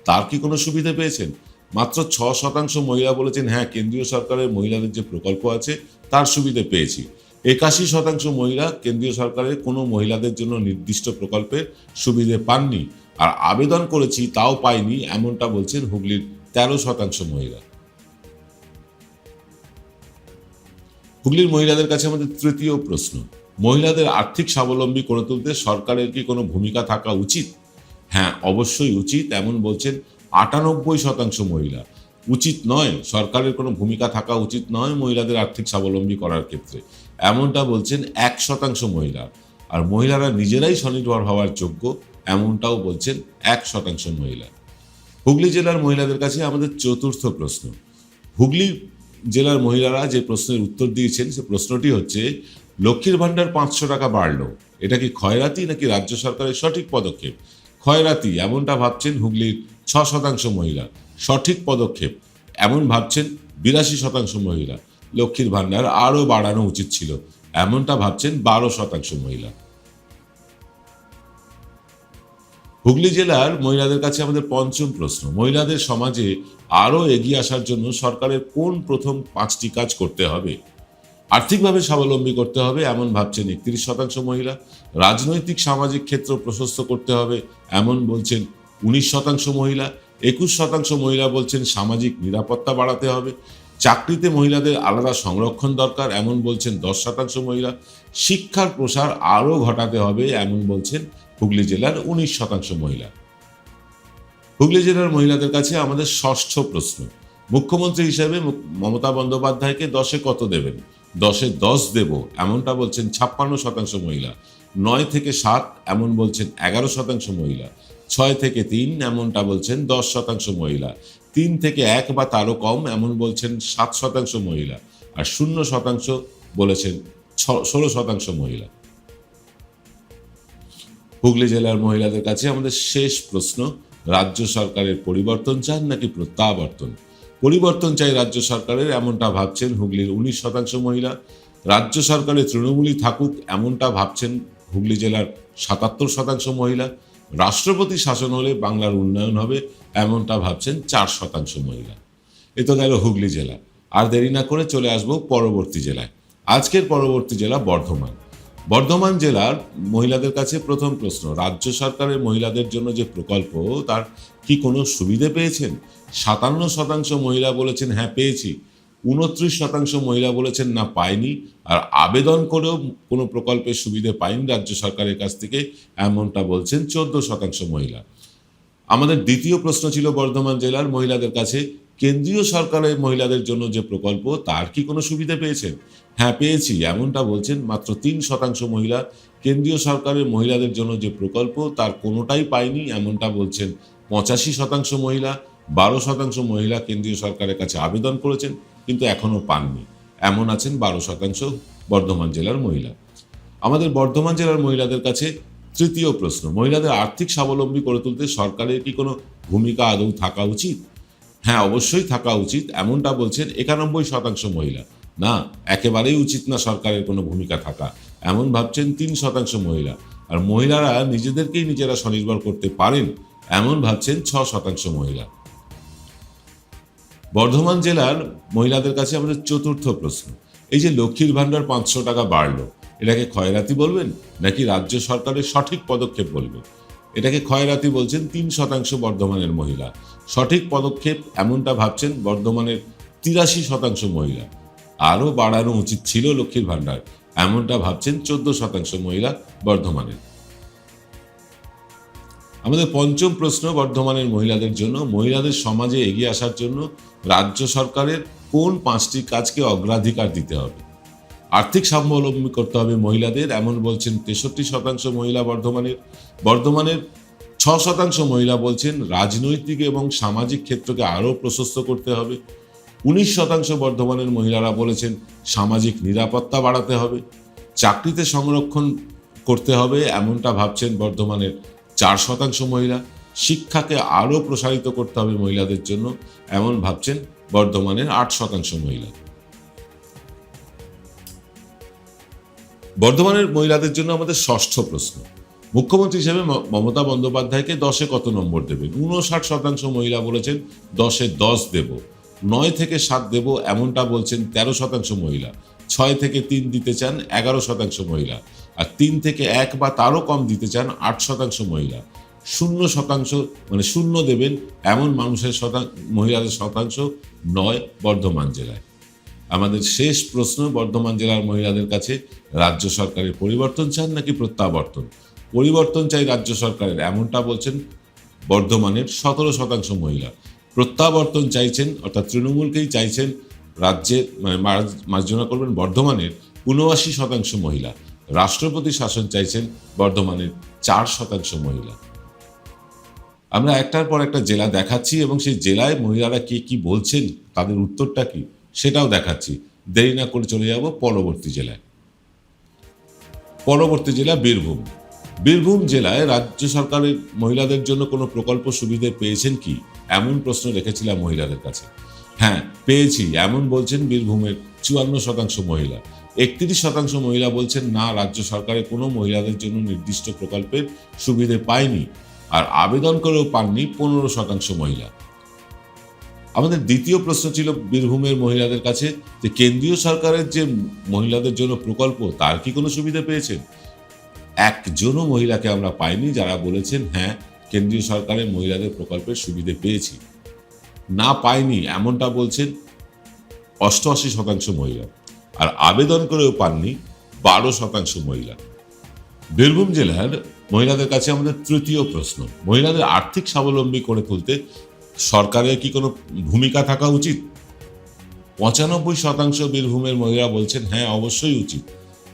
তার কি কোনো সুবিধা পেয়েছেন? মাত্র 6% মহিলা বলেছেন হ্যাঁ কেন্দ্রীয় সরকারের মহিলাদের যে প্রকল্প আছে তার সুবিধা পেয়েছি। 81% মহিলা কেন্দ্রীয় সরকারের কোনো মহিলাদের জন্য নির্দিষ্ট প্রকল্পের সুবিধে পাননি, আর আবেদন করেছি তাও পাইনি এমনটা বলছেন হুগলির 13% মহিলা। হুগলির মহিলাদের কাছে আমাদের তৃতীয় প্রশ্ন, মহিলাদের আর্থিক স্বাবলম্বী করে তুলতে সরকারের কি কোনো ভূমিকা থাকা উচিত? হ্যাঁ অবশ্যই উচিত এমন বলছেন 98% মহিলা। উচিত নয়, সরকারের কোনো ভূমিকা থাকা উচিত নয় মহিলাদের আর্থিক স্বাবলম্বী করার ক্ষেত্রে এমনটা বলছেন 1% মহিলা। আর মহিলারা নিজেরাই স্বনির্ভর হওয়ার যোগ্য এমনটাও বলছেন 1% মহিলা। হুগলি জেলার মহিলাদের কাছে আমাদের চতুর্থ প্রশ্ন, হুগলি জেলার মহিলারা যে প্রশ্নের উত্তর দিয়েছেন সে প্রশ্নটি হচ্ছে লক্ষ্মীর ভাণ্ডার 500 টাকা বাড়লো, এটা কি খয়রাতি নাকি রাজ্য সরকারের সঠিক পদক্ষেপ? খয়রাতি এমনটা ভাবছেন হুগলির 6% মহিলা, সঠিক পদক্ষেপ এমন ভাবছেন 82% মহিলা, লক্ষ্মীর ভাণ্ডার আরও বাড়ানো উচিত ছিল এমনটা ভাবছেন 12% মহিলা। হুগলি জেলার মহিলাদের কাছে আমাদের পঞ্চম প্রশ্ন, মহিলাদের সমাজে আরও এগিয়ে আসার জন্য সরকারের কোন প্রথম 5টি কাজ করতে হবে? আর্থিকভাবে স্বাবলম্বী করতে হবে এমন ভাবছেন 31% মহিলা, রাজনৈতিক সামাজিক ক্ষেত্র প্রশস্ত করতে হবে এমন বলছেন 19% মহিলা, 21% মহিলা বলছেন সামাজিক নিরাপত্তা বাড়াতে হবে, চাকরিতে মহিলাদের আলাদা সংরক্ষণ দরকার এমন বলছেন 10% মহিলা, শিক্ষার প্রসার আরও ঘটাতে হবে এমন বলছেন হুগলি জেলার 19% মহিলা। হুগলি জেলার মহিলাদের কাছে আমাদের ষষ্ঠ প্রশ্ন, মুখ্যমন্ত্রী হিসেবে মমতা বন্দ্যোপাধ্যায়কে 10-এ কত দেবেন? 10-এ 10 দেব এমনটা বলছেন 56% মহিলা, 9 থেকে 7 এমন বলছেন 11% মহিলা, 6 থেকে 3 এমনটা বলছেন 10% মহিলা, 3 থেকে 1 বা তারও কম এমন বলছেন 7% মহিলা, আর 0% বলেছেন 16% মহিলা। হুগলি জেলার মহিলাদের কাছে আমাদের শেষ প্রশ্ন, রাজ্য সরকারের পরিবর্তন চান নাকি প্রত্যাবর্তন? পরিবর্তন চাই রাজ্য সরকারের এমনটা ভাবছেন হুগলির 19% মহিলা, রাজ্য সরকারের তৃণমূলই থাকুক এমনটা ভাবছেন হুগলি জেলার 77% মহিলা, রাষ্ট্রপতি শাসন হলে বাংলার উন্নয়ন হবে এমনটা ভাবছেন 4% মহিলা। এ তো গেল হুগলি জেলা। আর দেরি না করে চলে আসব পরবর্তী জেলায়। আজকের পরবর্তী জেলা বর্ধমান। বর্ধমান জেলার মহিলাদের কাছে প্রথম প্রশ্ন, রাজ্য সরকারের মহিলাদের জন্য যে প্রকল্প তার কি কোনো সুবিধে পেয়েছেন? 57% মহিলা বলেছেন হ্যাঁ পেয়েছি, 29% মহিলা বলেছেন না পাইনি, আর আবেদন করেও কোনো প্রকল্পের সুবিধে পাইনি রাজ্য সরকারের কাছ থেকে এমনটা বলছেন 14% মহিলা। আমাদের দ্বিতীয় প্রশ্ন ছিল বর্ধমান জেলার মহিলাদের কাছে, কেন্দ্রীয় সরকারের মহিলাদের জন্য যে প্রকল্প তার কি কোনো সুবিধা পেয়েছেন? হ্যাঁ পেয়েছি এমনটা বলছেন মাত্র 3% মহিলা, কেন্দ্রীয় সরকারের মহিলাদের জন্য যে প্রকল্প তার কোনোটাই পায়নি এমনটা বলছেন 85% মহিলা, 12% মহিলা কেন্দ্রীয় সরকারের কাছে আবেদন করেছেন কিন্তু এখনও পাননি এমন আছেন 12% বর্ধমান জেলার মহিলা। আমাদের বর্ধমান জেলার মহিলাদের কাছে তৃতীয় প্রশ্ন, মহিলাদের আর্থিক স্বাবলম্বী করে তুলতে সরকারের কি কোনো ভূমিকা আদৌ থাকা উচিত? হ্যাঁ অবশ্যই থাকা উচিত, এমনটা বলছেন 91% মহিলা। না, একেবারেই উচিত না সরকারের কোনো ভূমিকা থাকা, এমন ভাবছেন 3% মহিলা। আর মহিলারা নিজেদেরকেই নিজেরা স্বনির্ভর করতে পারেন, এমন ভাবছেন 6% মহিলা। বর্ধমান জেলার মহিলাদের কাছে আমাদের চতুর্থ প্রশ্ন, এই যে লক্ষ্মীর ভাণ্ডার 500 টাকা বাড়লো, এটাকে খয়রাতি বলবেন নাকি রাজ্য সরকারের সঠিক পদক্ষেপ বলবেন? এটাকে খয়রাতি বলছেন 3% বর্ধমানের মহিলা। সঠিক পদক্ষেপ এমনটা ভাবছেন বর্ধমানের 83% মহিলা। আরও বাড়ানো উচিত ছিল লক্ষ্মীর ভাণ্ডার, এমনটা ভাবছেন 14% মহিলা বর্ধমানের। আমাদের পঞ্চম প্রশ্ন বর্ধমানের মহিলাদের জন্য, মহিলাদের সমাজে এগিয়ে আসার জন্য রাজ্য সরকারের কোন 5টি কাজকে অগ্রাধিকার দিতে হবে? আর্থিক স্বাবলম্বী করতে হবে মহিলাদের, এমন বলছেন 63% মহিলা বর্ধমানের। বর্ধমানের 6% মহিলা বলছেন রাজনৈতিক এবং সামাজিক ক্ষেত্রকে আরও প্রশস্ত করতে হবে। 19% বর্ধমানের মহিলারা বলেছেন সামাজিক নিরাপত্তা বাড়াতে হবে। চাকরিতে সংরক্ষণ করতে হবে, এমনটা ভাবছেন বর্ধমানের 4% মহিলা। শিক্ষাকে আরও প্রসারিত করতে হবে মহিলাদের জন্য, এমন ভাবছেন বর্ধমানের 8% মহিলা। বর্ধমানের মহিলাদের জন্য আমাদের ষষ্ঠ প্রশ্ন, মুখ্যমন্ত্রী হিসেবে মমতা বন্দ্যোপাধ্যায়কে 10-এ কত নম্বর দেবেন? 59% মহিলা বলেছেন 10-এ 10 দেব। 9 থেকে 7 দেব, এমনটা বলছেন 13% মহিলা। 6 থেকে 3 দিতে চান 11% মহিলা। আর 3 থেকে 1 বা তারও কম দিতে চান 8% মহিলা। 0% মানে 0 দেবেন এমন মানুষের মহিলাদের শতাংশ নয় বর্ধমান জেলায়। আমাদের শেষ প্রশ্ন বর্ধমান জেলার মহিলাদের কাছে, রাজ্য সরকারের পরিবর্তন চান নাকি প্রত্যাবর্তন? পরিবর্তন চাই রাজ্য সরকারের, এমনটা বলছেন বর্ধমানের 17% মহিলা। প্রত্যাবর্তন চাইছেন, অর্থাৎ তৃণমূলকেই চাইছেন রাজ্যে মার্জনা করবেন বর্ধমানের 79% মহিলা। রাষ্ট্রপতি শাসন চাইছেন বর্ধমানের 4% মহিলা। আমরা একটার পর একটা জেলা দেখাচ্ছি এবং সেই জেলায় মহিলারা কে কি বলছেন, তাদের উত্তরটা কি সেটাও দেখাচ্ছি। দেরি না করে চলে যাব পরবর্তী জেলায়। পরবর্তী জেলা বীরভূম। বীরভূম জেলায় রাজ্য সরকারের মহিলাদের জন্য কোনো প্রকল্প সুবিধে পেয়েছেন কি, এমন প্রশ্ন রেখেছিলাম মহিলাদের কাছে। হ্যাঁ পেয়েছি, এমন বলছেন বীরভূমের 54% মহিলা। 31% মহিলা বলছেন না, রাজ্য সরকারের কোনো মহিলাদের জন্য নির্দিষ্ট প্রকল্পের সুবিধে পায়নি। আর আবেদন করেও পাননি 15% মহিলা। আমাদের দ্বিতীয় প্রশ্ন ছিল বীরভূমের মহিলাদের কাছে যে কেন্দ্রীয় সরকারের যে মহিলাদের জন্য প্রকল্প, তার কি কোনো সুবিধা পেয়েছেন? একজনও মহিলাকে আমরা পাইনি যারা বলেছেন হ্যাঁ কেন্দ্রীয় সরকারের মহিলাদের প্রকল্পের সুবিধে পেয়েছি। না পাইনি এমনটা বলছেন 88% মহিলা। আর আবেদন করেও পাননি 12% মহিলা। বীরভূম জেলার মহিলাদের কাছে আমাদের তৃতীয় প্রশ্ন, মহিলাদের আর্থিক স্বাবলম্বী করে তুলতে সরকারের কি কোনো ভূমিকা থাকা উচিত? 95% বীরভূমের মহিলা বলছেন হ্যাঁ অবশ্যই উচিত।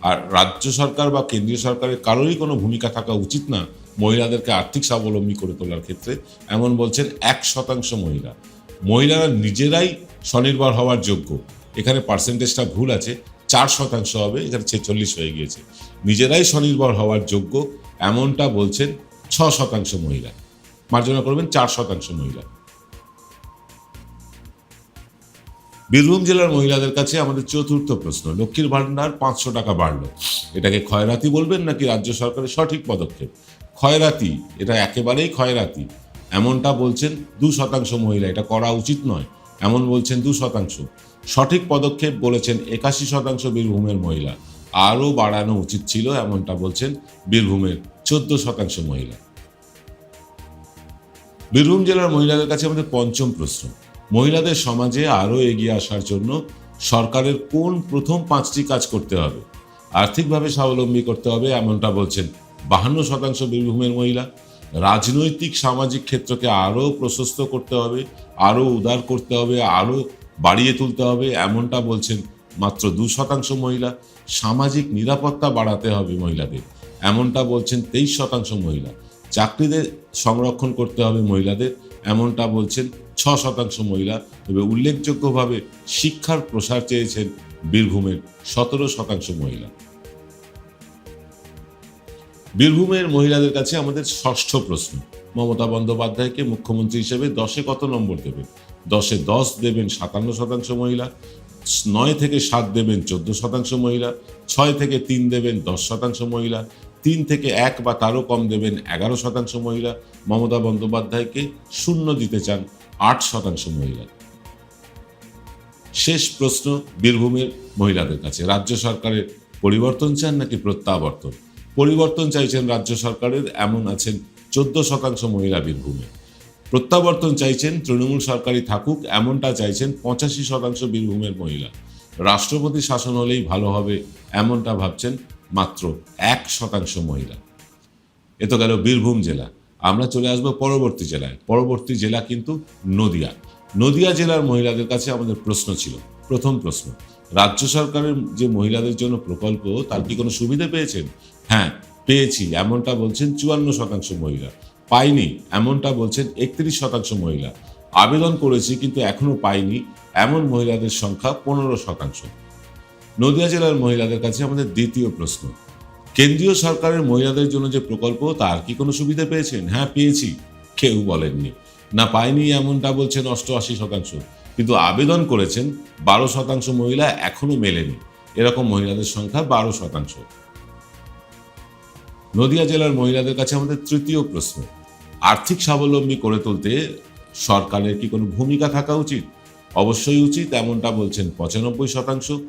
আর রাজ্য সরকার বা কেন্দ্রীয় সরকারের কারোরই কোনো ভূমিকা থাকা উচিত না মহিলাদেরকে আর্থিক স্বাবলম্বী করে তোলার ক্ষেত্রে, এমন বলছেন 1% মহিলা। মহিলারা নিজেরাই স্বনির্ভর হওয়ার যোগ্য, এখানে পার্সেন্টেজটা ভুল আছে, 4% হবে, এখানে 46 হয়ে গিয়েছে। নিজেরাই স্বনির্ভর হওয়ার যোগ্য এমনটা বলছেন 6% মহিলা। মার্জনা করবেন 4% মহিলা। বীরভূম জেলার মহিলাদের কাছে আমাদের চতুর্থ প্রশ্ন, লক্ষ্মীর ভাণ্ডার 500 টাকা বাড়লো, এটাকে খয়রাতি বলবেন নাকি রাজ্য সরকারের সঠিক পদক্ষেপ? খয়রাতি, এটা একেবারেই খয়রাতি, এমনটা বলছেন 2% মহিলা। এটা করা উচিত নয়, এমন বলছেন 2%। সঠিক পদক্ষেপ বলেছেন 81% বীরভূমের মহিলা। আরও বাড়ানো উচিত ছিল, এমনটা বলছেন বীরভূমের 14% মহিলা। বীরভূম জেলার মহিলাদের কাছে আমাদের পঞ্চম প্রশ্ন, মহিলাদের সমাজে আরও এগিয়ে আসার জন্য সরকারের কোন প্রথম 5টি কাজ করতে হবে? আর্থিকভাবে স্বাবলম্বী করতে হবে, এমনটা বলছেন 52% বীরভূমের মহিলা। রাজনৈতিক সামাজিক ক্ষেত্রকে আরও প্রশস্ত করতে হবে, আরও উদার করতে হবে, আরও বাড়িয়ে তুলতে হবে, এমনটা বলছেন মাত্র 2% মহিলা। সামাজিক নিরাপত্তা বাড়াতে হবে মহিলাদের, এমনটা বলছেন 23% মহিলা। চাকরিতে সংরক্ষণ করতে হবে মহিলাদের, এমনটা বলছেন 6% মহিলা। তবে উল্লেখযোগ্যভাবে শিক্ষার প্রসার চেয়েছেন বীরভূমের 17% মহিলা। বীরভূমের মহিলাদের কাছে আমাদের ষষ্ঠ প্রশ্ন, মমতা বন্দ্যোপাধ্যায়কে মুখ্যমন্ত্রী হিসেবে 10-এ কত নম্বর দেবেন? 10-এ 10 দেবেন 57% মহিলা, 9 থেকে 7 দেবেন 14% মহিলা, 6 থেকে 3 দেবেন 10% মহিলা, 3 থেকে 1 বা তারও কম দেবেন 11% মহিলা। মমতা বন্দ্যোপাধ্যায়কে 0 দিতে চান 8% মহিলা। শেষ প্রশ্ন বীরভূমের মহিলাদের কাছে, রাজ্য সরকারের পরিবর্তন চান নাকি প্রত্যাবর্তন? পরিবর্তন চাইছেন রাজ্য সরকারের, এমন আছেন 14% মহিলা বীরভূমে। প্রত্যাবর্তন চাইছেন তৃণমূল সরকারই থাকুক, এমনটা চাইছেন 85% বীরভূমের মহিলা। রাষ্ট্রপতি শাসন হলেই ভালো হবে, এমনটা ভাবছেন মাত্র 1% মহিলা। এ তো গেল বীরভূম জেলা। আমরা চলে আসবো পরবর্তী জেলায়। পরবর্তী জেলা কিন্তু নদিয়া। নদিয়া জেলার মহিলাদের কাছে আমাদের প্রশ্ন ছিল, প্রথম প্রশ্ন, রাজ্য সরকারের যে মহিলাদের জন্য প্রকল্প, তার কি কোনো সুবিধা পেয়েছেন? হ্যাঁ পেয়েছি, এমনটা বলছেন 54% মহিলা। পাইনি, এমনটা বলছেন 31% মহিলা। আবেদন করেছি কিন্তু এখনো পাইনি, এমন মহিলাদের সংখ্যা 15%। নদিয়া জেলার মহিলাদের কাছে আমাদের দ্বিতীয় প্রশ্ন, কেন্দ্রীয় সরকারের মহিলাদের জন্য যে প্রকল্প, তার কি কোনো সুবিধা পেয়েছেন? হ্যাঁ পেয়েছি, কেউ বলেননি। না পাইনি, এমনটা বলছেন 88%, কিন্তু আবেদন করেছেন 12% মহিলা, এখনো মেলেনি, এরকম মহিলাদের সংখ্যা 12%। নদিয়া জেলার মহিলাদের কাছে আমাদের তৃতীয় প্রশ্ন, আর্থিক স্বাবলম্বী করে তুলতে সরকারের কি কোনো ভূমিকা থাকা উচিত? অবশ্যই উচিত, এমনটা বলছেন 95%।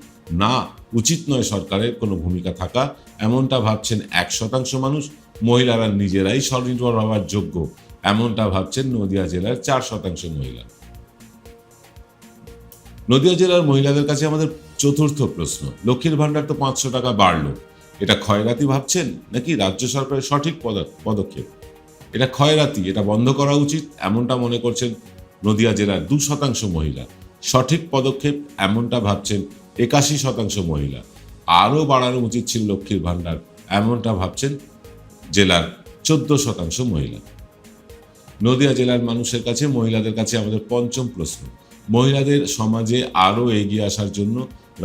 না, উচিত নয় সরকারের কোনো ভূমিকা থাকা, এমনটা ভাবছেন 1% মানুষ। মহিলারা নিজেরাই স্বনির্ভর হওয়ার যোগ্য, এমনটা ভাবছেন নদিয়া জেলার 4% মহিলা। নদিয়া জেলার মহিলাদের কাছে আমাদের চতুর্থ প্রশ্ন, লক্ষ্মীর ভাণ্ডার তো 500 টাকা বাড়লো, এটা ক্ষয়রাতি ভাবছেন নাকি রাজ্য সরকারের সঠিক পদক্ষেপ? এটা ক্ষয়রাতি, এটা বন্ধ করা উচিত, এমনটা মনে করছেন নদিয়া জেলার 2% মহিলা। সঠিক পদক্ষেপ, এমনটা ভাবছেন 81% মহিলা। আরও বাড়ানো উচিত ছিল লক্ষ্মীর ভাণ্ডার, এমনটা ভাবছেন জেলার 14% মহিলা। নদিয়া জেলার মানুষের কাছে, মহিলাদের কাছে আমাদের পঞ্চম প্রশ্ন, মহিলাদের সমাজে আরও এগিয়ে আসার জন্য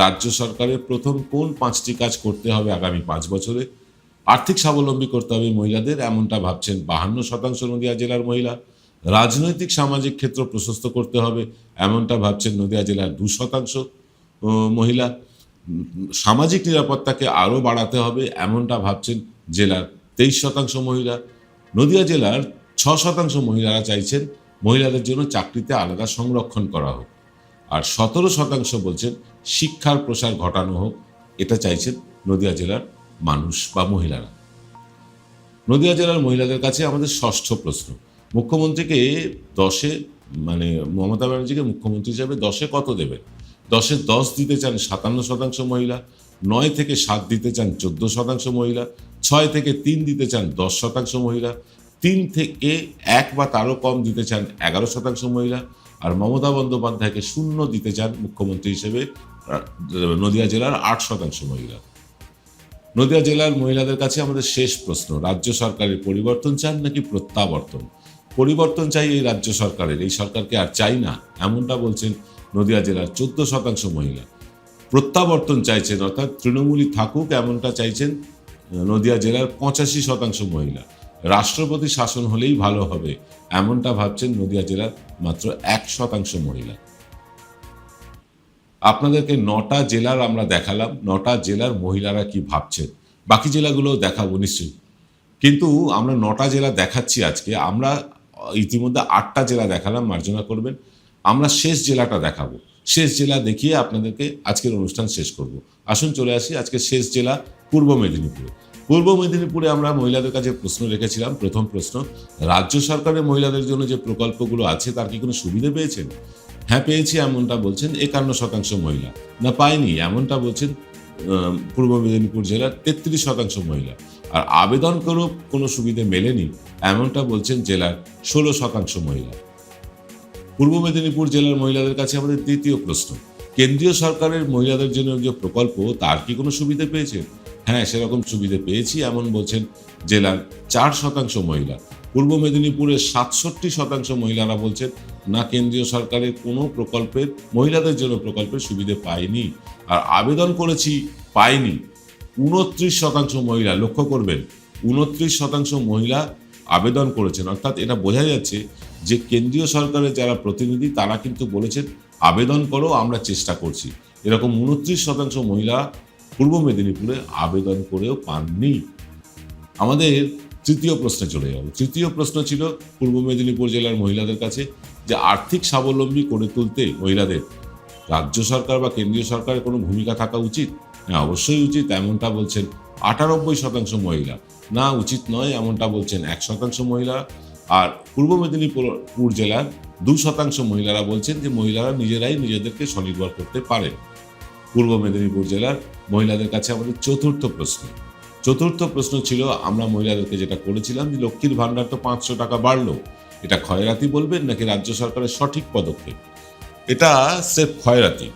রাজ্য সরকারের প্রথম কোন 5টি কাজ করতে হবে আগামী 5 বছরে? আর্থিক স্বাবলম্বী করতে হবে মহিলাদের, এমনটা ভাবছেন 52% নদিয়া জেলার মহিলা। রাজনৈতিক সামাজিক ক্ষেত্র প্রশস্ত করতে হবে, এমনটা ভাবছেন নদিয়া জেলার 2% মহিলা। সামাজিক নিরাপত্তাকে আরও বাড়াতে হবে, এমনটা ভাবছেন জেলার 23% মহিলা। নদিয়া জেলার 6% মহিলারা চাইছেন মহিলাদের জন্য চাকরিতে আলাদা সংরক্ষণ করা হোক। আর 17% বলছেন শিক্ষার প্রসার ঘটানো হোক, এটা চাইছেন নদিয়া জেলার মানুষ বা মহিলারা। নদিয়া জেলার মহিলাদের কাছে আমাদের ষষ্ঠ প্রশ্ন, মুখ্যমন্ত্রীকে 10-এ মমতা ব্যানার্জিকে মুখ্যমন্ত্রী হিসাবে 10-এ কত দেবেন? 10-এ 10 দিতে চান 57% মহিলা, 9 থেকে 7 দিতে চান 14% মহিলা, 6 থেকে 3 দিতে চান 10% মহিলা, 3 থেকে 1 বা তারও কম দিতে চান 11% মহিলা। আর মমতা বন্দ্যোপাধ্যায়কে 0 দিতে চান মুখ্যমন্ত্রী হিসেবে নদিয়া জেলার 8% মহিলা। নদিয়া জেলার মহিলাদের কাছে আমাদের শেষ প্রশ্ন, রাজ্য সরকারের পরিবর্তন চান নাকি প্রত্যাবর্তন? পরিবর্তন চাই এই রাজ্য সরকারের, এই সরকারকে আর চাই না, এমনটা বলছেন নদিয়া জেলার 14% মহিলা। প্রত্যাবর্তন চাইছেন, অর্থাৎ তৃণমূলই থাকুক, এমনটা চাইছেন নদিয়া জেলার 85% মহিলা। রাষ্ট্রপতি শাসন হলেই ভালো হবে, এমনটা ভাবছেন নদিয়া জেলার মাত্র 1% মহিলা। আপনাদেরকে 9টা জেলার আমরা দেখালাম, 9টা জেলার মহিলারা কি ভাবছেন, বাকি জেলাগুলোও দেখাবো নিশ্চয়ই, কিন্তু আমরা 9টা জেলা দেখাচ্ছি আজকে। আমরা ইতিমধ্যে 8টা জেলা দেখালাম, মার্জনা করবেন। আমরা শেষ জেলাটা দেখাবো, শেষ জেলা দেখিয়ে আপনাদেরকে আজকের অনুষ্ঠান শেষ করব। আসুন চলে আসি আজকে শেষ জেলা পূর্ব মেদিনীপুরে। পূর্ব মেদিনীপুরে আমরা মহিলাদের কাছে প্রশ্ন রেখেছিলাম। প্রথম প্রশ্ন, রাজ্য সরকারের মহিলাদের জন্য যে প্রকল্পগুলো আছে তার কি কোনো সুবিধা পেয়েছেন? হ্যাঁ পেয়েছি, এমনটা বলছেন 51% মহিলা। না পাইনি, এমনটা বলছেন পূর্ব মেদিনীপুর জেলার 33% মহিলা। আর আবেদন করেও কোনো সুবিধে মেলেনি, এমনটা বলছেন জেলার 16% মহিলা। পূর্ব মেদিনীপুর জেলার মহিলাদের কাছে আমাদের দ্বিতীয় প্রশ্ন, কেন্দ্রীয় সরকারের মহিলাদের জন্য যে প্রকল্প, তার কি কোনো সুবিধা পেয়েছেন? হ্যাঁ সেরকম সুবিধা পেয়েছি, এমন বলছেন জেলার 4% মহিলা। পূর্ব মেদিনীপুরের 67% মহিলারা বলছেন না, কেন্দ্রীয় সরকারের কোনো প্রকল্পের, মহিলাদের জন্য প্রকল্পের সুবিধে পাইনি। আর আবেদন করেছি, পাইনি 29% মহিলা। লক্ষ্য করবেন 29% মহিলা আবেদন করেছেন, অর্থাৎ এটা বোঝা যাচ্ছে যে কেন্দ্রীয় সরকারের যারা প্রতিনিধি তারা কিন্তু বলেছেন আবেদন করো, আমরা চেষ্টা করছি। এরকম 29% মহিলা পূর্ব মেদিনীপুরে আবেদন করেও পাননি। আমাদের তৃতীয় প্রশ্নে চলে যাব। তৃতীয় প্রশ্ন ছিল পূর্ব মেদিনীপুর জেলার মহিলাদের কাছে যে আর্থিক স্বাবলম্বী করে তুলতে মহিলাদের রাজ্য সরকার বা কেন্দ্রীয় সরকারের কোনো ভূমিকা থাকা উচিত। হ্যাঁ, অবশ্যই উচিত, এমনটা বলছেন 98% মহিলা। না, উচিত নয় এমনটা বলছেন 1% মহিলা। আর পূর্ব মেদিনীপুর জেলার 2% মহিলারা বলছেন যে মহিলারা নিজেরাই নিজেদেরকে স্বনির্ভর করতে পারেন। পূর্ব মেদিনীপুর জেলার মহিলাদের কাছে আমাদের চতুর্থ প্রশ্ন ছিল, আমরা মহিলাদেরকে যেটা করেছিলাম যে লক্ষ্মীর ভাণ্ডার তো 500 টাকা বাড়লো, এটা খয়রাতি বলবেন নাকি রাজ্য সরকারের সঠিক পদক্ষেপ? এটা স্রেফ খয়রাতি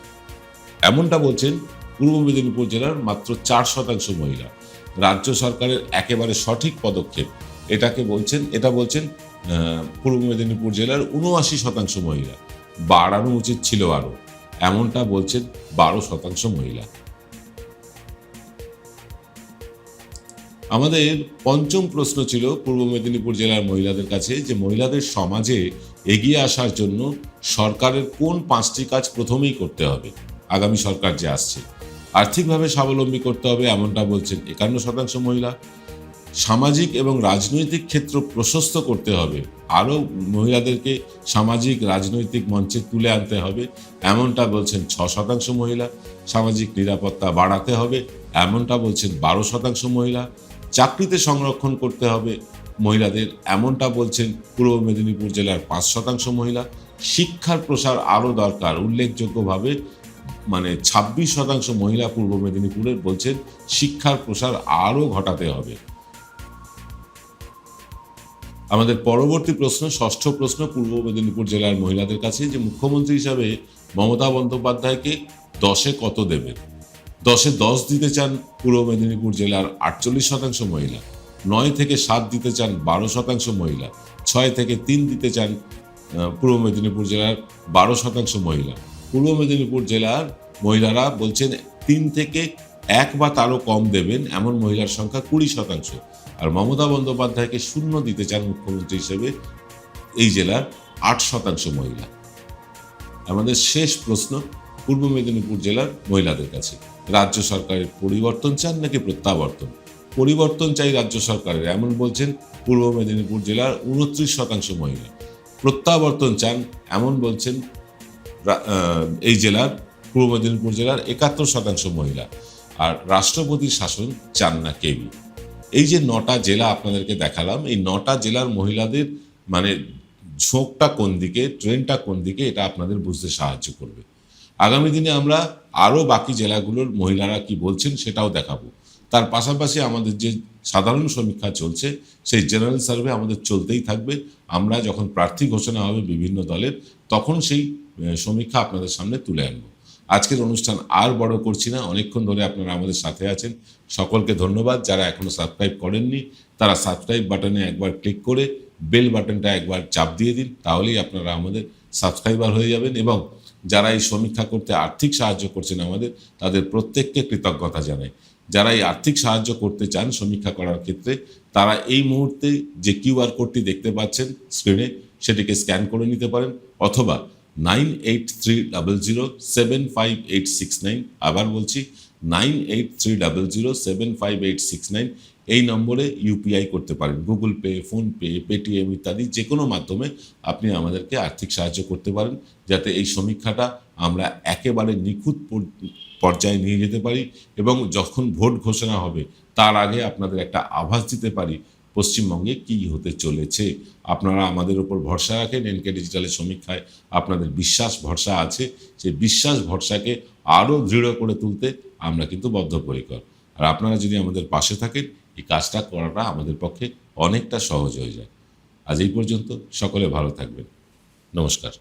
এমনটা বলছেন পূর্ব মেদিনীপুর জেলার মাত্র 4% মহিলা। রাজ্য সরকারের একেবারে সঠিক পদক্ষেপ এটা বলছেন পূর্ব মেদিনীপুর জেলার 79% মহিলা। বাড়ানো উচিত ছিল আরো, এমনটা বলছেন 12% মহিলা। আমাদের পঞ্চম প্রশ্ন ছিল পূর্ব মেদিনীপুর জেলার মহিলাদের কাছে যে মহিলাদের সমাজে এগিয়ে আসার জন্য সরকারের কোন 5টি কাজ প্রথমেই করতে হবে আগামী সরকার যে আসছে। আর্থিকভাবে স্বাবলম্বী করতে হবে, এমনটা বলছেন 51% মহিলা। সামাজিক এবং রাজনৈতিক ক্ষেত্র প্রশস্ত করতে হবে, আরও মহিলাদেরকে সামাজিক রাজনৈতিক মঞ্চে তুলে আনতে হবে, এমনটা বলছেন 6% মহিলা। সামাজিক নিরাপত্তা বাড়াতে হবে, এমনটা বলছেন 12% মহিলা। চাকরিতে সংরক্ষণ করতে হবে মহিলাদের, এমনটা বলছেন পূর্ব মেদিনীপুর জেলার 5% মহিলা। শিক্ষার প্রসার আরও দরকার, উল্লেখযোগ্যভাবে 26% মহিলা পূর্ব মেদিনীপুরের বলছেন শিক্ষার প্রসার আরও ঘটাতে হবে। আমাদের পরবর্তী প্রশ্ন, ষষ্ঠ প্রশ্ন পূর্ব মেদিনীপুর জেলার মহিলাদের কাছে যে মুখ্যমন্ত্রী হিসাবে মমতা বন্দ্যোপাধ্যায়কে 10-এ কত দেবেন? 10-এ 10 দিতে চান পূর্ব মেদিনীপুর জেলার 48% মহিলা। 9 থেকে 7 দিতে চান 12% মহিলা। 6 থেকে 3 দিতে চান পূর্ব মেদিনীপুর জেলার 12% মহিলা। পূর্ব মেদিনীপুর জেলার মহিলারা বলছেন 3 থেকে 1 বা তারও কম দেবেন এমন মহিলার সংখ্যা 20%। আর মমতা বন্দ্যোপাধ্যায়কে 0 দিতে চান মুখ্যমন্ত্রী হিসেবে এই জেলার 8% মহিলা। আমাদের শেষ প্রশ্ন পূর্ব মেদিনীপুর জেলার মহিলাদের কাছে, রাজ্য সরকারের পরিবর্তন চান নাকি প্রত্যাবর্তন? পরিবর্তন চাই রাজ্য সরকারের, এমন বলছেন পূর্ব মেদিনীপুর জেলার 29% মহিলা। প্রত্যাবর্তন চান এমন বলছেন এই জেলার পূর্ব মেদিনীপুর জেলার 71% মহিলা। আর রাষ্ট্রপতির শাসন চান না কেউই। এই যে 9টা জেলা আপনাদেরকে দেখালাম, এই 9টা জেলার মহিলাদের ঝোঁকটা কোন দিকে, ট্রেনটা কোন দিকে, এটা আপনাদের বুঝতে সাহায্য করবে। আগামী দিনে আমরা আরও বাকি জেলাগুলোর মহিলারা কি বলছেন সেটাও দেখাবো। তার পাশাপাশি আমাদের যে সাধারণ সমীক্ষা চলছে সেই জেনারেল সার্ভে আমাদের চলতেই থাকবে। আমরা যখন প্রার্থী ঘোষণা হবে বিভিন্ন দলের তখন সেই সমীক্ষা আপনাদের সামনে তুলে আনবো। আজকের অনুষ্ঠান আর বড় করছি না, অনেকক্ষণ ধরে আপনারা আমাদের সাথে আছেন, সকলকে ধন্যবাদ। যারা এখনো সাবস্ক্রাইব করেননি তারা সাবস্ক্রাইব বাটনে একবার ক্লিক করে বেল বাটনটা একবার চাপ দিয়ে দিন, তাহলেই আপনারা আমাদের সাবস্ক্রাইবার হয়ে যাবেন। এবং যারা এই সমীক্ষা করতে আর্থিক সাহায্য করছেন আমাদের, তাদের প্রত্যেককে কৃতজ্ঞতা জানাই। যারা এই আর্থিক সাহায্য করতে চান সমীক্ষা করার ক্ষেত্রে, তারা এই মুহূর্তে যে QR কোডটি দেখতে পাচ্ছেন স্ক্রিনে সেটিকে স্ক্যান করে নিতে পারেন, অথবা 9830075869, আবার বলছি 9830075869, এই নম্বরে UPI করতে পারেন। গুগল পে, ফোনপে, পেটিএম ইত্যাদি যে কোনো মাধ্যমে আপনি আমাদেরকে আর্থিক সাহায্য করতে পারেন, যাতে এই সমীক্ষাটা আমরা একেবারে নিখুঁত পর্যায়ে নিয়ে যেতে পারি এবং যখন ভোট ঘোষণা হবে তার আগে আপনাদের একটা আভাস দিতে পারি পশ্চিমবঙ্গে কি হতে চলেছে। আপনারা আমাদের উপর ভরসা রাখেন, NK ডিজিটালের সমীক্ষায় আপনাদের বিশ্বাস ভরসা আছে, সেই বিশ্বাস ভরসাকে আরও দৃঢ় করে তুলতে আমরা কিন্তু বদ্ধপরিকর। আর আপনারা যদি আমাদের পাশে থাকেন, এই কাজটা করাটা আমাদের পক্ষে অনেকটা সহজ হয়ে যায়। আজ এই পর্যন্ত, সকলে ভালো থাকবেন, নমস্কার।